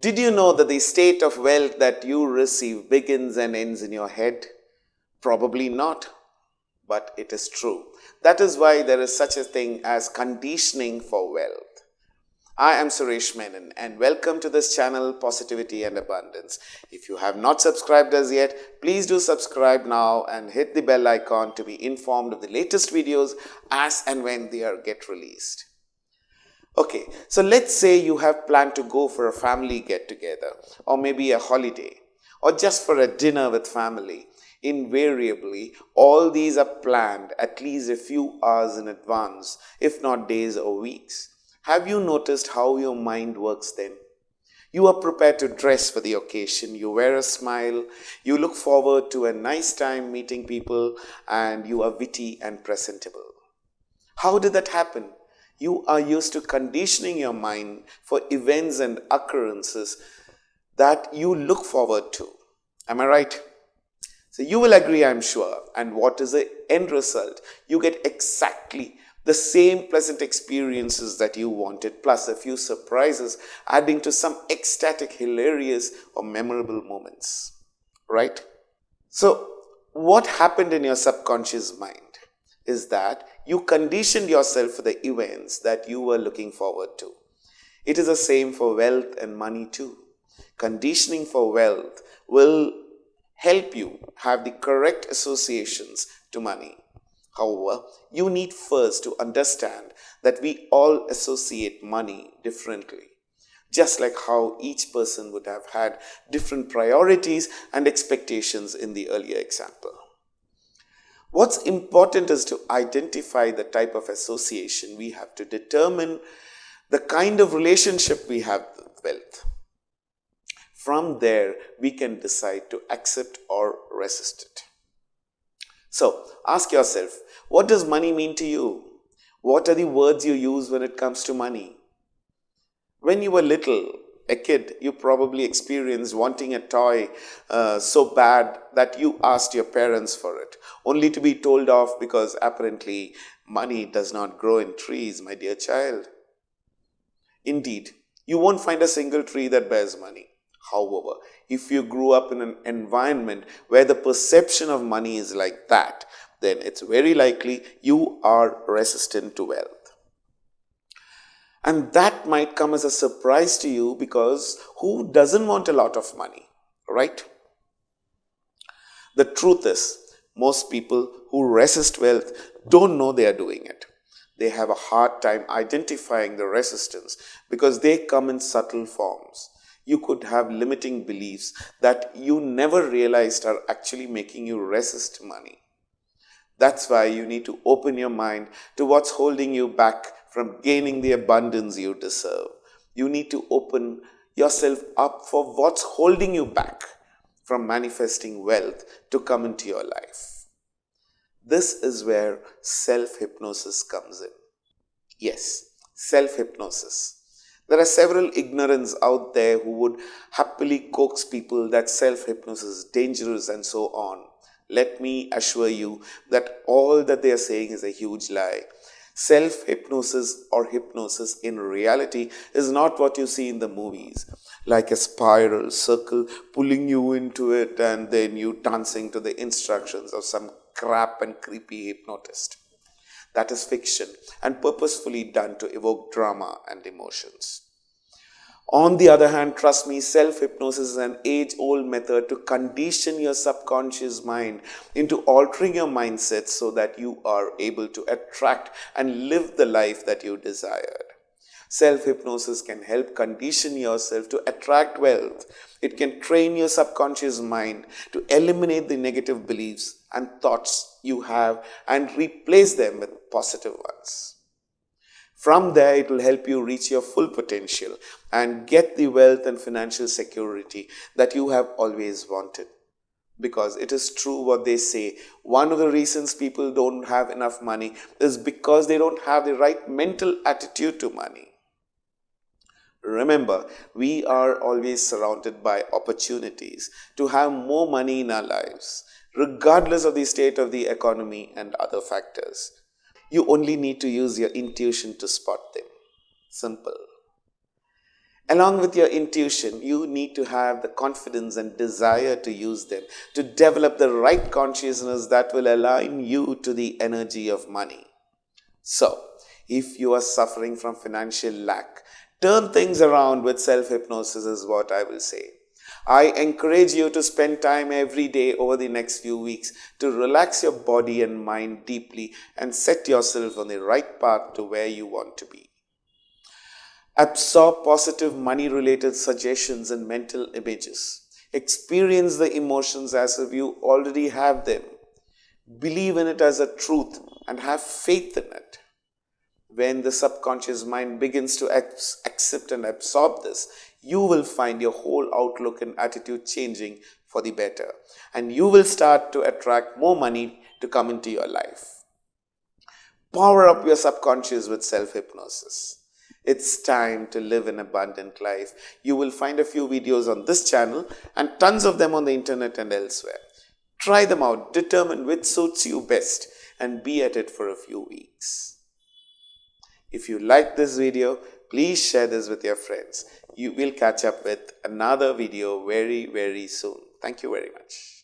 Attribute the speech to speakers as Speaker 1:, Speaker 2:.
Speaker 1: Did you know that the state of wealth that you receive begins and ends in your head? Probably not, but it is true. That is why there is such a thing as conditioning for wealth. I am Suresh Menon and welcome to this channel Positivity and Abundance. If you have not subscribed as yet, please do subscribe now and hit the bell icon to be informed of the latest videos as and when they get released. Okay, so let's say you have planned to go for a family get-together or maybe a holiday or just for a dinner with family. Invariably, all these are planned at least a few hours in advance, if not days or weeks. Have you noticed how your mind works then? You are prepared to dress for the occasion, you wear a smile, you look forward to a nice time meeting people, and you are witty and presentable. How did that happen? You are used to conditioning your mind for events and occurrences that you look forward to. Am I right? So you will agree, I'm sure. And what is the end result? You get exactly the same pleasant experiences that you wanted, plus a few surprises, adding to some ecstatic, hilarious, or memorable moments. Right? So, what happened in your subconscious mind is that you conditioned yourself for the events that you were looking forward to. It is the same for wealth and money too. Conditioning for wealth will help you have the correct associations to money. However, you need first to understand that we all associate money differently, just like how each person would have had different priorities and expectations in the earlier example. What's important is to identify the type of association we have to determine the kind of relationship we have with wealth. From there, we can decide to accept or resist it. So, ask yourself, what does money mean to you? What are the words you use when it comes to money? When you were little, a kid, you probably experienced wanting a toy so bad that you asked your parents for it, only to be told off because apparently money does not grow in trees, my dear child. Indeed, you won't find a single tree that bears money. However, if you grew up in an environment where the perception of money is like that, then it's very likely you are resistant to wealth. And that might come as a surprise to you because who doesn't want a lot of money, right? The truth is, most people who resist wealth don't know they are doing it. They have a hard time identifying the resistance because they come in subtle forms. You could have limiting beliefs that you never realized are actually making you resist money. That's why you need to open your mind to what's holding you back from gaining the abundance you deserve. You need to open yourself up for what's holding you back from manifesting wealth to come into your life. This is where self-hypnosis comes in. Yes, self-hypnosis. There are several ignorants out there who would happily coax people that self-hypnosis is dangerous and so on. Let me assure you that all that they are saying is a huge lie. Self-hypnosis or hypnosis in reality is not what you see in the movies, like a spiral circle pulling you into it and then you dancing to the instructions of some crap and creepy hypnotist. That is fiction and purposefully done to evoke drama and emotions. On the other hand, trust me, self-hypnosis is an age-old method to condition your subconscious mind into altering your mindset so that you are able to attract and live the life that you desired. Self-hypnosis can help condition yourself to attract wealth. It can train your subconscious mind to eliminate the negative beliefs and thoughts you have and replace them with positive ones. From there, it will help you reach your full potential and get the wealth and financial security that you have always wanted. Because it is true what they say, one of the reasons people don't have enough money is because they don't have the right mental attitude to money. Remember, we are always surrounded by opportunities to have more money in our lives, regardless of the state of the economy and other factors. You only need to use your intuition to spot them. Simple. Along with your intuition, you need to have the confidence and desire to use them, to develop the right consciousness that will align you to the energy of money. So, if you are suffering from financial lack, turn things around with self-hypnosis is what I will say. I encourage you to spend time every day over the next few weeks to relax your body and mind deeply and set yourself on the right path to where you want to be. Absorb positive money-related suggestions and mental images. Experience the emotions as if you already have them. Believe in it as a truth and have faith in it. When the subconscious mind begins to accept and absorb this, you will find your whole outlook and attitude changing for the better. And you will start to attract more money to come into your life. Power up your subconscious with self-hypnosis. It's time to live an abundant life. You will find a few videos on this channel and tons of them on the internet and elsewhere. Try them out, determine which suits you best, and be at it for a few weeks. If you like this video, please share this with your friends. You will catch up with another video very, very soon. Thank you very much.